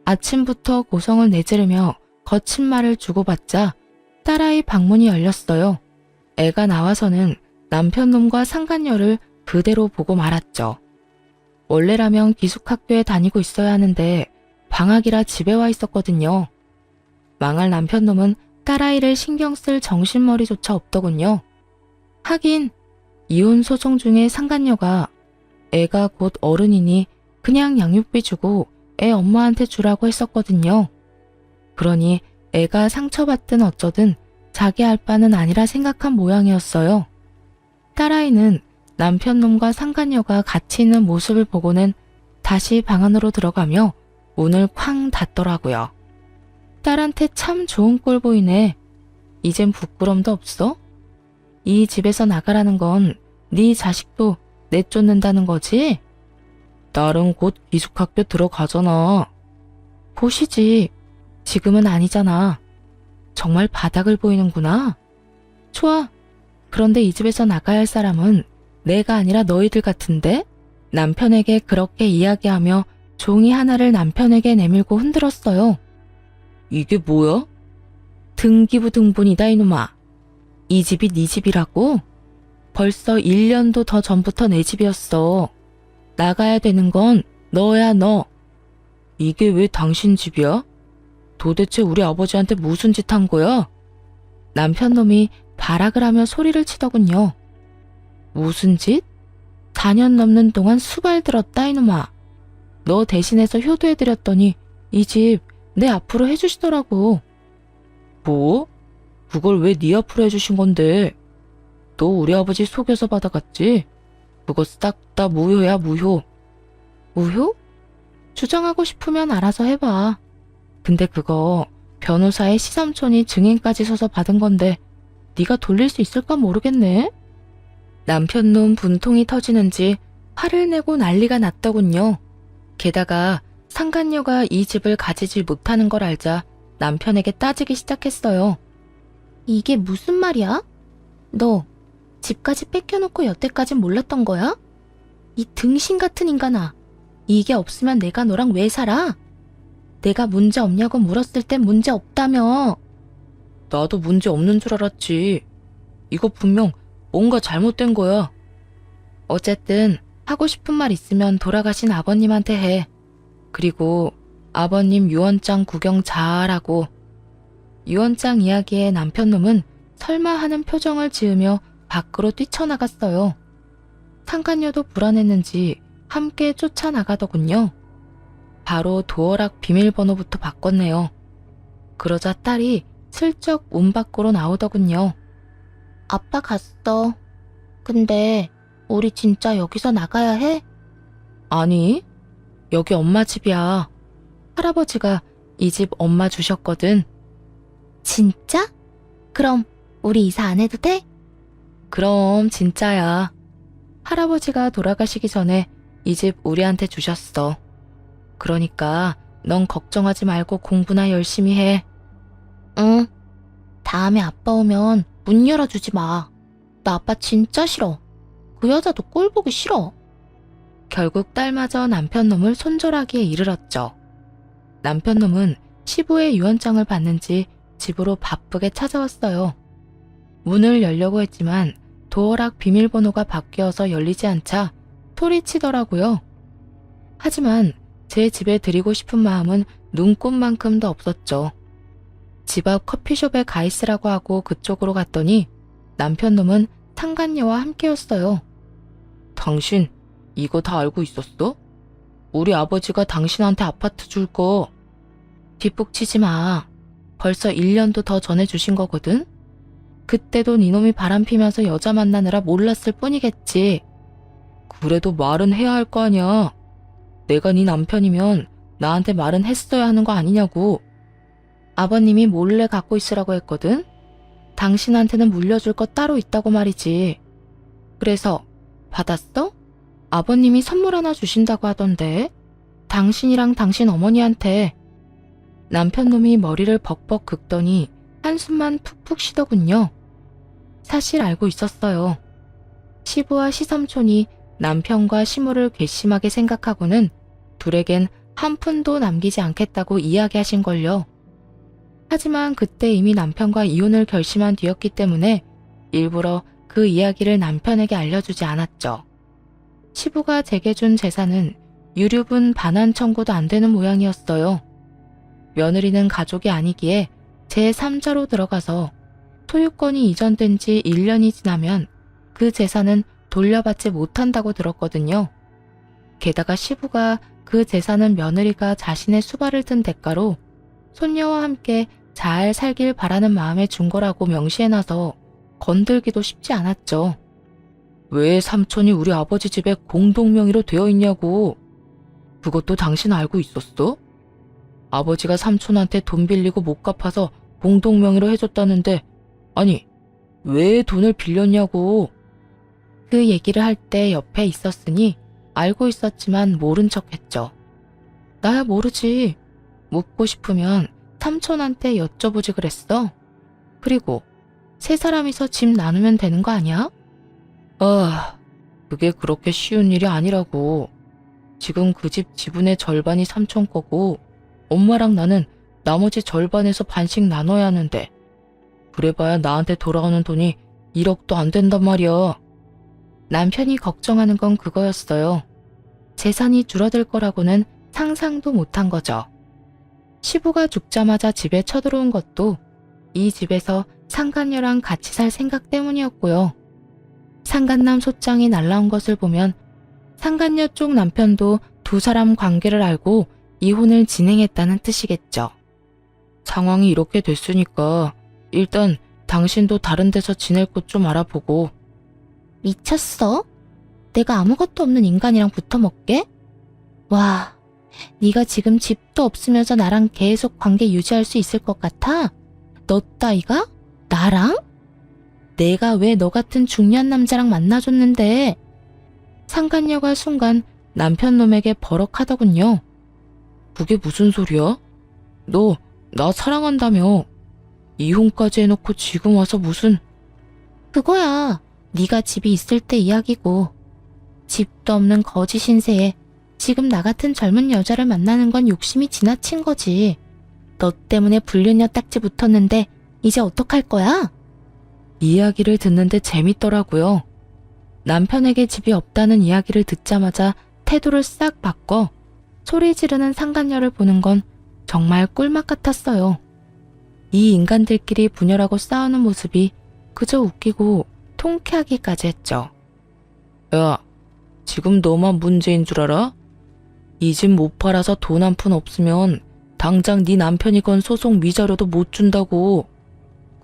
아침부터 고성을 내지르며 거친 말을 주고받자 딸아이 방문이 열렸어요. 애가 나와서는 남편놈과 상간녀를 그대로 보고 말았죠. 원래라면 기숙학교에 다니고 있어야 하는데 방학이라 집에 와 있었거든요. 망할 남편놈은 딸아이를 신경 쓸 정신머리조차 없더군요. 하긴 이혼 소송 중에 상간녀가 애가 곧 어른이니 그냥 양육비 주고 애 엄마한테 주라고 했었거든요. 그러니 애가 상처받든 어쩌든 자기 할 바는 아니라 생각한 모양이었어요. 딸아이는 남편놈과 상간녀가 같이 있는 모습을 보고는 다시 방 안으로 들어가며 문을 쾅 닫더라고요. 딸한테 참 좋은 꼴 보이네. 이젠 부끄럼도 없어? 이 집에서 나가라는 건 네 자식도 내쫓는다는 거지? 딸은 곧 기숙학교 들어가잖아. 보시지. 지금은 아니잖아. 정말 바닥을 보이는구나. 좋아. 그런데 이 집에서 나가야 할 사람은 내가 아니라 너희들 같은데? 남편에게 그렇게 이야기하며 종이 하나를 남편에게 내밀고 흔들었어요. 이게 뭐야? 등기부등본이다 이놈아. 이 집이 네 집이라고? 벌써 1년도 더 전부터 내 집이었어. 나가야 되는 건 너야 너. 이게 왜 당신 집이야? 도대체 우리 아버지한테 무슨 짓 한 거야? 남편놈이 발악을 하며 소리를 치더군요. 무슨 짓? 4년 넘는 동안 수발 들었다 이놈아. 너 대신해서 효도해드렸더니 이 집 내 앞으로 해주시더라고. 뭐? 그걸 왜 네 앞으로 해주신 건데? 너 우리 아버지 속여서 받아갔지? 그거 싹 다 무효야 무효. 무효? 주장하고 싶으면 알아서 해봐. 근데 그거 변호사의 시삼촌이 증인까지 서서 받은 건데 네가 돌릴 수 있을까 모르겠네. 남편놈 분통이 터지는지 화를 내고 난리가 났더군요. 게다가 상간녀가 이 집을 가지지 못하는 걸 알자 남편에게 따지기 시작했어요. 이게 무슨 말이야? 너 집까지 뺏겨놓고 여태까진 몰랐던 거야? 이 등신 같은 인간아. 이게 없으면 내가 너랑 왜 살아? 내가 문제 없냐고 물었을 땐 문제 없다며. 나도 문제 없는 줄 알았지. 이거 분명 뭔가 잘못된 거야. 어쨌든 하고 싶은 말 있으면 돌아가신 아버님한테 해. 그리고 아버님 유언장 구경 잘하고. 유언장 이야기에 남편놈은 설마 하는 표정을 지으며 밖으로 뛰쳐나갔어요. 상간녀도 불안했는지 함께 쫓아나가더군요. 바로 도어락 비밀번호부터 바꿨네요. 그러자 딸이 슬쩍 문 밖으로 나오더군요. 아빠 갔어. 근데 우리 진짜 여기서 나가야 해? 아니, 여기 엄마 집이야. 할아버지가 이 집 엄마 주셨거든. 진짜? 그럼 우리 이사 안 해도 돼? 그럼 진짜야. 할아버지가 돌아가시기 전에 이 집 우리한테 주셨어. 그러니까 넌 걱정하지 말고 공부나 열심히 해. 응. 다음에 아빠 오면 문 열어주지 마. 나 아빠 진짜 싫어. 그 여자도 꼴 보기 싫어. 결국 딸마저 남편놈을 손절하기에 이르렀죠. 남편놈은 시부의 유언장을 받는지 집으로 바쁘게 찾아왔어요. 문을 열려고 했지만 도어락 비밀번호가 바뀌어서 열리지 않자 소리치더라고요. 하지만 제 집에 드리고 싶은 마음은 눈꽃만큼도 없었죠. 집 앞 커피숍에 가 있으라고 하고 그쪽으로 갔더니 남편놈은 상간녀와 함께였어요. 당신 이거 다 알고 있었어? 우리 아버지가 당신한테 아파트 줄 거. 뒷북치지 마. 벌써 1년도 더 전에 주신 거거든? 그때도 니놈이 바람피면서 여자 만나느라 몰랐을 뿐이겠지. 그래도 말은 해야 할 거 아니야. 내가 네 남편이면 나한테 말은 했어야 하는 거 아니냐고. 아버님이 몰래 갖고 있으라고 했거든. 당신한테는 물려줄 거 따로 있다고 말이지. 그래서 받았어? 아버님이 선물 하나 주신다고 하던데. 당신이랑 당신 어머니한테. 남편 놈이 머리를 벅벅 긁더니 한숨만 푹푹 쉬더군요. 사실 알고 있었어요. 시부와 시삼촌이 남편과 시모를 괘씸하게 생각하고는 둘에겐 한 푼도 남기지 않겠다고 이야기하신걸요. 하지만 그때 이미 남편과 이혼을 결심한 뒤였기 때문에 일부러 그 이야기를 남편에게 알려주지 않았죠. 시부가 제게 준 재산은 유류분 반환 청구도 안 되는 모양이었어요. 며느리는 가족이 아니기에 제3자로 들어가서 소유권이 이전된 지 1년이 지나면 그 재산은 돌려받지 못한다고 들었거든요. 게다가 시부가 그 재산은 며느리가 자신의 수발을 든 대가로 손녀와 함께 잘 살길 바라는 마음에 준 거라고 명시해놔서 건들기도 쉽지 않았죠. 왜 삼촌이 우리 아버지 집에 공동명의로 되어 있냐고. 그것도 당신 알고 있었어? 아버지가 삼촌한테 돈 빌리고 못 갚아서 공동명의로 해줬다는데 아니 왜 돈을 빌렸냐고. 그 얘기를 할 때 옆에 있었으니 알고 있었지만 모른 척했죠. 나야 모르지. 묻고 싶으면 삼촌한테 여쭤보지 그랬어. 그리고 세 사람이서 집 나누면 되는 거 아니야? 그게 그렇게 쉬운 일이 아니라고. 지금 그 집 지분의 절반이 삼촌 거고 엄마랑 나는 나머지 절반에서 반씩 나눠야 하는데 그래봐야 나한테 돌아오는 돈이 1억도 안 된단 말이야. 남편이 걱정하는 건 그거였어요. 재산이 줄어들 거라고는 상상도 못한 거죠. 시부가 죽자마자 집에 쳐들어온 것도 이 집에서 상간녀랑 같이 살 생각 때문이었고요. 상간남 소장이 날라온 것을 보면 상간녀 쪽 남편도 두 사람 관계를 알고 이혼을 진행했다는 뜻이겠죠. 상황이 이렇게 됐으니까 일단 당신도 다른 데서 지낼 곳 좀 알아보고. 미쳤어? 내가 아무것도 없는 인간이랑 붙어먹게? 와, 네가 지금 집도 없으면서 나랑 계속 관계 유지할 수 있을 것 같아? 너 따위가? 나랑? 내가 왜 너 같은 중년 남자랑 만나줬는데? 상간녀가 순간 남편 놈에게 버럭하더군요. 그게 무슨 소리야? 너 나 사랑한다며. 이혼까지 해놓고 지금 와서 무슨. 그거야. 네가 집이 있을 때 이야기고. 집도 없는 거지 신세에 지금 나 같은 젊은 여자를 만나는 건 욕심이 지나친 거지. 너 때문에 불륜녀 딱지 붙었는데 이제 어떡할 거야? 이야기를 듣는데 재밌더라고요. 남편에게 집이 없다는 이야기를 듣자마자 태도를 싹 바꿔 소리 지르는 상간녀를 보는 건 정말 꿀맛 같았어요. 이 인간들끼리 분열하고 싸우는 모습이 그저 웃기고 통쾌하기까지 했죠. 야, 지금 너만 문제인 줄 알아? 이 집 못 팔아서 돈 한 푼 없으면 당장 네 남편이 건 소송 위자료도 못 준다고.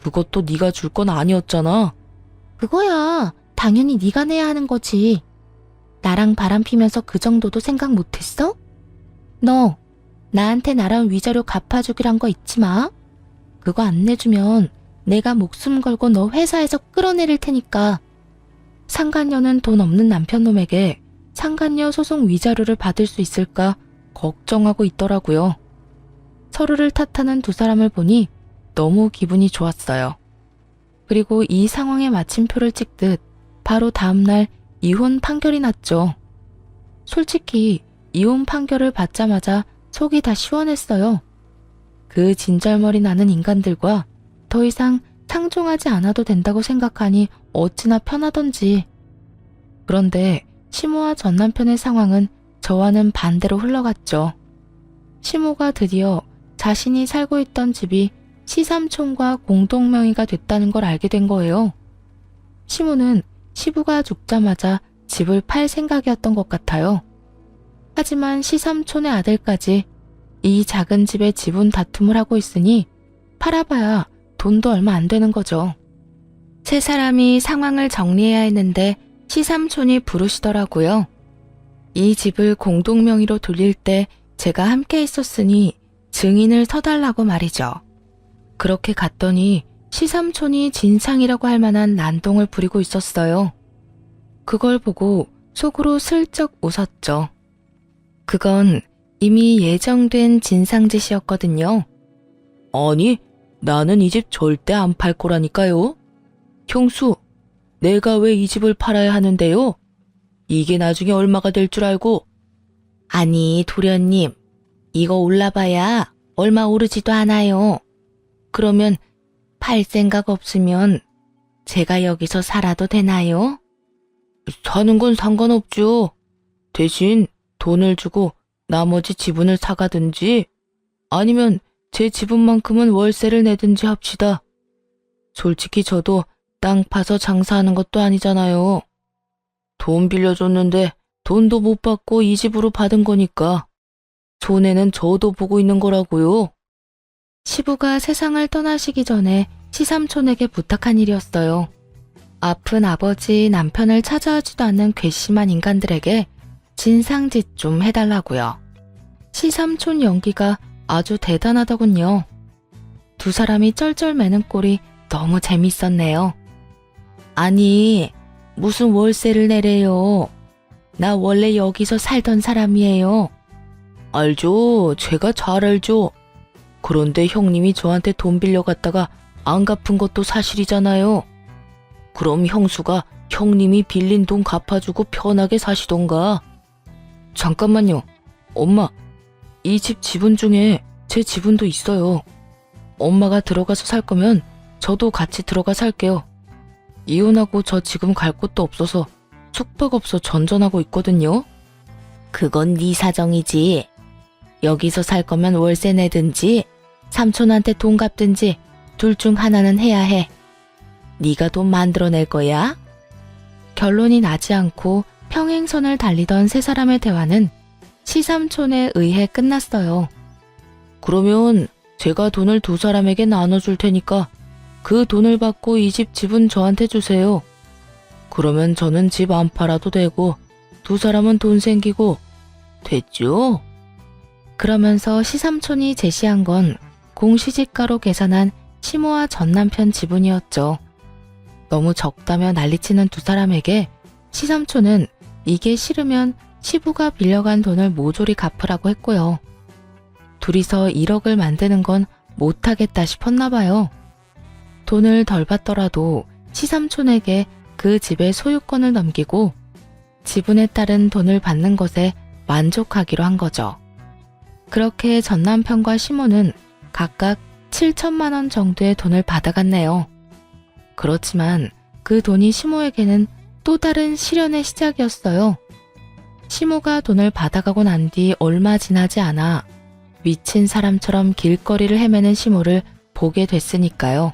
그것도 네가 줄 건 아니었잖아. 그거야. 당연히 네가 내야 하는 거지. 나랑 바람 피면서 그 정도도 생각 못했어? 너 나한테 나랑 위자료 갚아주기란 거 잊지 마. 그거 안 내주면 내가 목숨 걸고 너 회사에서 끌어내릴 테니까. 상간녀는 돈 없는 남편놈에게 상간녀 소송 위자료를 받을 수 있을까 걱정하고 있더라고요. 서로를 탓하는 두 사람을 보니 너무 기분이 좋았어요. 그리고 이 상황에 마침표를 찍듯 바로 다음날 이혼 판결이 났죠. 솔직히 이혼 판결을 받자마자 속이 다 시원했어요. 그 진절머리 나는 인간들과 더 이상 상종하지 않아도 된다고 생각하니 어찌나 편하던지. 그런데 시모와 전 남편의 상황은 저와는 반대로 흘러갔죠. 시모가 드디어 자신이 살고 있던 집이 시삼촌과 공동명의가 됐다는 걸 알게 된 거예요. 시모는 시부가 죽자마자 집을 팔 생각이었던 것 같아요. 하지만 시삼촌의 아들까지 이 작은 집의 지분 다툼을 하고 있으니 팔아봐야 돈도 얼마 안 되는 거죠. 세 사람이 상황을 정리해야 했는데 시삼촌이 부르시더라고요. 이 집을 공동명의로 돌릴 때 제가 함께 있었으니 증인을 서달라고 말이죠. 그렇게 갔더니 시삼촌이 진상이라고 할 만한 난동을 부리고 있었어요. 그걸 보고 속으로 슬쩍 웃었죠. 그건 이미 예정된 진상짓이었거든요. 아니, 나는 이 집 절대 안 팔 거라니까요. 형수, 내가 왜 이 집을 팔아야 하는데요? 이게 나중에 얼마가 될 줄 알고. 아니, 도련님, 이거 올라봐야 얼마 오르지도 않아요. 그러면 팔 생각 없으면 제가 여기서 살아도 되나요? 사는 건 상관없죠. 대신 돈을 주고 나머지 지분을 사가든지 아니면 제 지분만큼은 월세를 내든지 합시다. 솔직히 저도 땅 파서 장사하는 것도 아니잖아요. 돈 빌려줬는데 돈도 못 받고 이 집으로 받은 거니까 손해는 저도 보고 있는 거라고요. 시부가 세상을 떠나시기 전에 시삼촌에게 부탁한 일이었어요. 아픈 아버지 남편을 찾아오지도 않는 괘씸한 인간들에게 진상짓 좀 해달라고요. 시삼촌 연기가 아주 대단하더군요. 두 사람이 쩔쩔매는 꼴이 너무 재밌었네요. 아니, 무슨 월세를 내래요. 나 원래 여기서 살던 사람이에요. 알죠. 제가 잘 알죠. 그런데 형님이 저한테 돈 빌려갔다가 안 갚은 것도 사실이잖아요. 그럼 형수가 형님이 빌린 돈 갚아주고 편하게 사시던가. 잠깐만요. 엄마, 이 집 지분 중에 제 지분도 있어요. 엄마가 들어가서 살 거면 저도 같이 들어가 살게요. 이혼하고 저 지금 갈 곳도 없어서 숙박업소 전전하고 있거든요. 그건 네 사정이지. 여기서 살 거면 월세 내든지 삼촌한테 돈 갚든지 둘 중 하나는 해야 해. 네가 돈 만들어낼 거야? 결론이 나지 않고 평행선을 달리던 세 사람의 대화는 시삼촌에 의해 끝났어요. 그러면 제가 돈을 두 사람에게 나눠줄 테니까 그 돈을 받고 이 집 지분 저한테 주세요. 그러면 저는 집 안 팔아도 되고 두 사람은 돈 생기고 됐죠? 그러면서 시삼촌이 제시한 건 공시지가로 계산한 시모와 전남편 지분이었죠. 너무 적다며 난리치는 두 사람에게 시삼촌은 이게 싫으면 시부가 빌려간 돈을 모조리 갚으라고 했고요. 둘이서 1억을 만드는 건 못하겠다 싶었나 봐요. 돈을 덜 받더라도 시삼촌에게 그 집의 소유권을 넘기고 지분에 따른 돈을 받는 것에 만족하기로 한 거죠. 그렇게 전남편과 시모는 각각 7천만 원 정도의 돈을 받아갔네요. 그렇지만 그 돈이 시모에게는 또 다른 시련의 시작이었어요. 시모가 돈을 받아가고 난 뒤 얼마 지나지 않아 미친 사람처럼 길거리를 헤매는 시모를 보게 됐으니까요.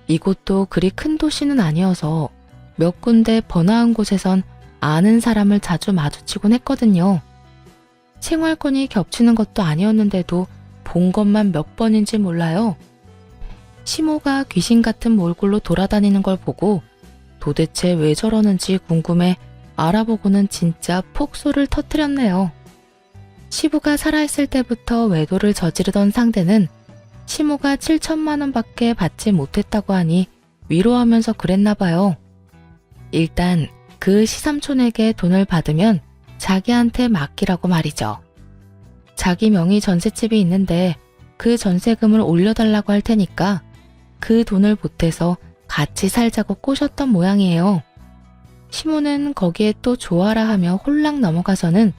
이곳도 그리 큰 도시는 아니어서 몇 군데 번화한 곳에선 아는 사람을 자주 마주치곤 했거든요. 생활권이 겹치는 것도 아니었는데도 본 것만 몇 번인지 몰라요. 시모가 귀신 같은 몰골로 돌아다니는 걸 보고 도대체 왜 저러는지 궁금해 알아보고는 진짜 폭소를 터뜨렸네요. 시부가 살아있을 때부터 외도를 저지르던 상대는 시모가 7천만 원밖에 받지 못했다고 하니 위로하면서 그랬나 봐요. 일단 그 시삼촌에게 돈을 받으면 자기한테 맡기라고 말이죠. 자기 명의 전셋집이 있는데 그 전세금을 올려달라고 할 테니까 그 돈을 보태서 같이 살자고 꼬셨던 모양이에요. 시모는 거기에 또 좋아라 하며 홀랑 넘어가서는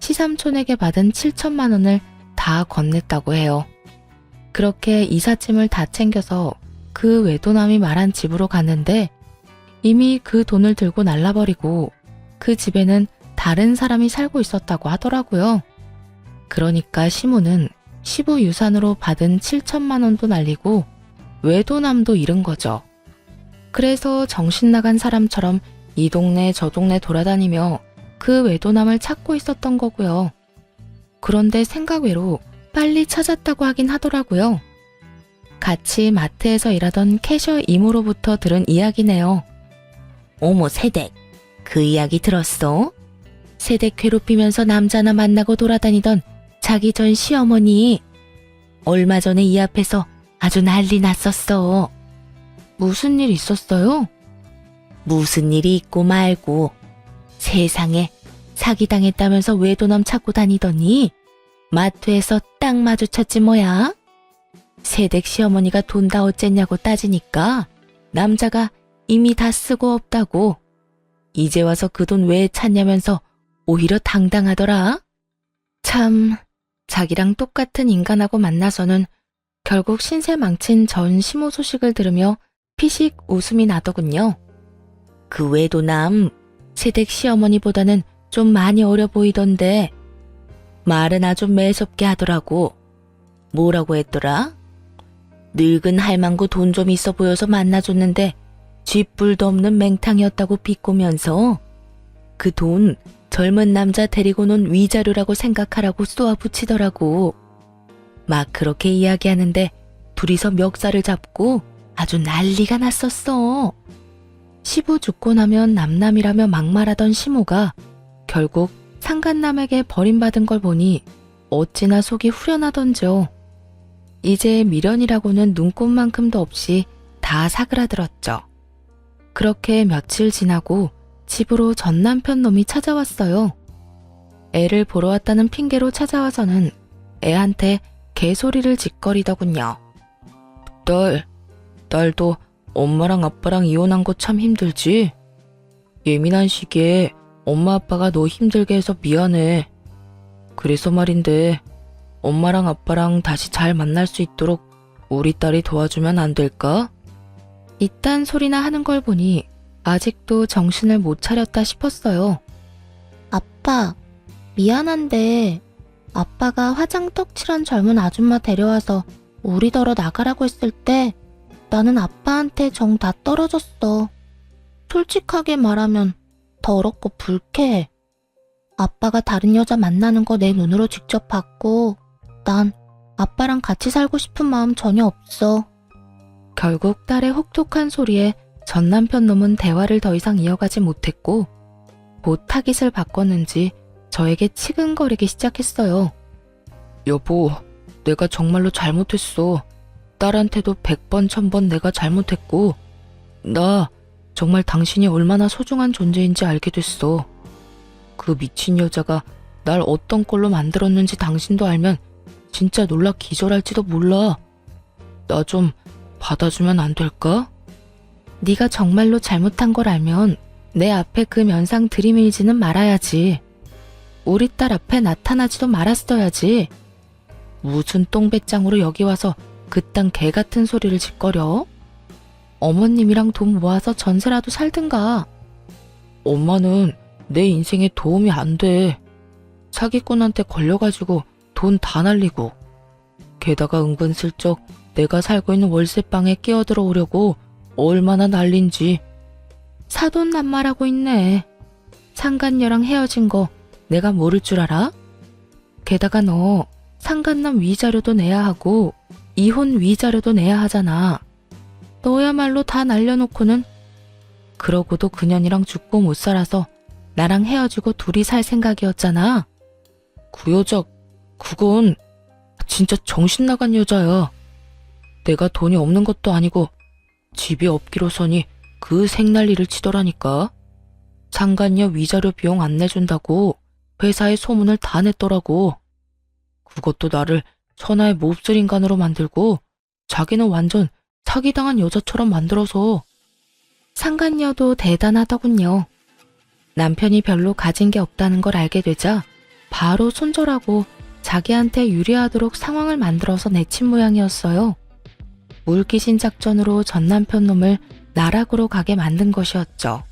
시삼촌에게 받은 7천만 원을 다 건넸다고 해요. 그렇게 이삿짐을 다 챙겨서 그 외도남이 말한 집으로 갔는데 이미 그 돈을 들고 날라버리고 그 집에는 다른 사람이 살고 있었다고 하더라고요. 그러니까 시모는 시부 유산으로 받은 7천만 원도 날리고 외도남도 잃은 거죠. 그래서 정신 나간 사람처럼 이 동네 저 동네 돌아다니며 그 외도남을 찾고 있었던 거고요. 그런데 생각외로 빨리 찾았다고 하긴 하더라고요. 같이 마트에서 일하던 캐셔 이모로부터 들은 이야기네요. 어머 세댁, 그 이야기 들었어? 세댁 괴롭히면서 남자나 만나고 돌아다니던 자기 전 시어머니. 얼마 전에 이 앞에서 아주 난리 났었어. 무슨 일 있었어요? 무슨 일이 있고 말고. 세상에 사기당했다면서 외도남 찾고 다니더니 마트에서 딱 마주쳤지 뭐야. 세댁 시어머니가 돈 다 어쨌냐고 따지니까 남자가 이미 다 쓰고 없다고. 이제 와서 그 돈 왜 찾냐면서 오히려 당당하더라. 참, 자기랑 똑같은 인간하고 만나서는 결국 신세 망친 전 시모 소식을 들으며 피식 웃음이 나더군요. 그 외도남, 세댁 시어머니보다는 좀 많이 어려 보이던데 말은 아주 매섭게 하더라고. 뭐라고 했더라? 늙은 할망구 돈 좀 있어 보여서 만나줬는데 쥐뿔도 없는 맹탕이었다고 비꼬면서 그 돈 젊은 남자 데리고 논 위자료라고 생각하라고 쏘아붙이더라고. 막 그렇게 이야기하는데 둘이서 멱살을 잡고 아주 난리가 났었어. 시부 죽고 나면 남남이라며 막말하던 시모가 결국 상간남에게 버림받은 걸 보니 어찌나 속이 후련하던지요. 이제 미련이라고는 눈꼽만큼도 없이 다 사그라들었죠. 그렇게 며칠 지나고 집으로 전 남편 놈이 찾아왔어요. 애를 보러 왔다는 핑계로 찾아와서는 애한테 개소리를 짓거리더군요. 딸도 엄마랑 아빠랑 이혼한 거 참 힘들지? 예민한 시기에 엄마 아빠가 너 힘들게 해서 미안해. 그래서 말인데 엄마랑 아빠랑 다시 잘 만날 수 있도록 우리 딸이 도와주면 안 될까? 이딴 소리나 하는 걸 보니 아직도 정신을 못 차렸다 싶었어요. 아빠, 미안한데 아빠가 화장 떡칠한 젊은 아줌마 데려와서 우리더러 나가라고 했을 때 나는 아빠한테 정 다 떨어졌어. 솔직하게 말하면 더럽고 불쾌해. 아빠가 다른 여자 만나는 거 내 눈으로 직접 봤고 난 아빠랑 같이 살고 싶은 마음 전혀 없어. 결국 딸의 혹독한 소리에 전 남편 놈은 대화를 더 이상 이어가지 못했고 곧 타깃을 바꿨는지 저에게 치근거리기 시작했어요. 여보, 내가 정말로 잘못했어. 딸한테도 100번 1000번 내가 잘못했고 나 정말 당신이 얼마나 소중한 존재인지 알게 됐어. 그 미친 여자가 날 어떤 꼴로 만들었는지 당신도 알면 진짜 놀라 기절할지도 몰라. 나 좀 받아주면 안 될까? 네가 정말로 잘못한 걸 알면 내 앞에 그 면상 들이밀지는 말아야지. 우리 딸 앞에 나타나지도 말았어야지. 무슨 똥배짱으로 여기 와서 그딴 개같은 소리를 짓거려? 어머님이랑 돈 모아서 전세라도 살든가. 엄마는 내 인생에 도움이 안 돼. 사기꾼한테 걸려가지고 돈 다 날리고 게다가 은근슬쩍 내가 살고 있는 월세방에 끼어들어 오려고 얼마나 난린지. 사돈난말하고 있네. 상간녀랑 헤어진 거 내가 모를 줄 알아? 게다가 너 상간남 위자료도 내야 하고 이혼 위자료도 내야 하잖아. 너야말로 다 날려놓고는. 그러고도 그년이랑 죽고 못 살아서 나랑 헤어지고 둘이 살 생각이었잖아. 그 여자, 그건 진짜 정신 나간 여자야. 내가 돈이 없는 것도 아니고 집이 없기로서니 그 생난리를 치더라니까. 상간녀 위자료 비용 안 내준다고 회사에 소문을 다 냈더라고. 그것도 나를 천하의 몹쓸 인간으로 만들고 자기는 완전 사기당한 여자처럼 만들어서. 상간녀도 대단하더군요. 남편이 별로 가진 게 없다는 걸 알게 되자 바로 손절하고 자기한테 유리하도록 상황을 만들어서 내친 모양이었어요. 물귀신 작전으로 전 남편 놈을 나락으로 가게 만든 것이었죠.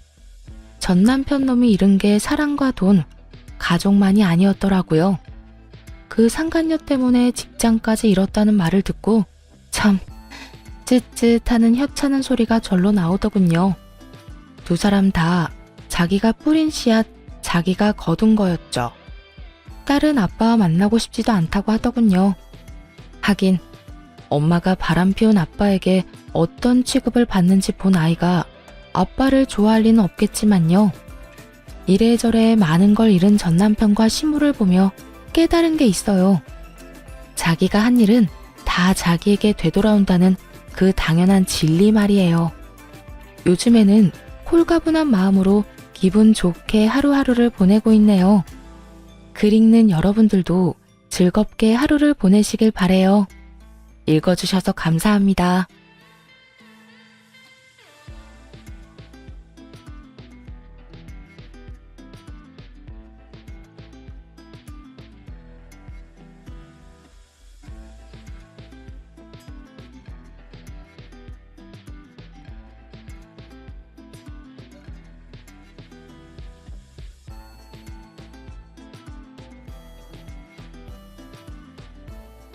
전 남편 놈이 잃은 게 사랑과 돈, 가족만이 아니었더라고요. 그 상간녀 때문에 직장까지 잃었다는 말을 듣고 참 쯧쯧하는 혀차는 소리가 절로 나오더군요. 두 사람 다 자기가 뿌린 씨앗, 자기가 거둔 거였죠. 딸은 아빠와 만나고 싶지도 않다고 하더군요. 하긴 엄마가 바람 피운 아빠에게 어떤 취급을 받는지 본 아이가 아빠를 좋아할 리는 없겠지만요. 이래저래 많은 걸 잃은 전 남편과 시무를 보며 깨달은 게 있어요. 자기가 한 일은 다 자기에게 되돌아온다는 그 당연한 진리 말이에요. 요즘에는 홀가분한 마음으로 기분 좋게 하루하루를 보내고 있네요. 글 읽는 여러분들도 즐겁게 하루를 보내시길 바래요. 읽어주셔서 감사합니다.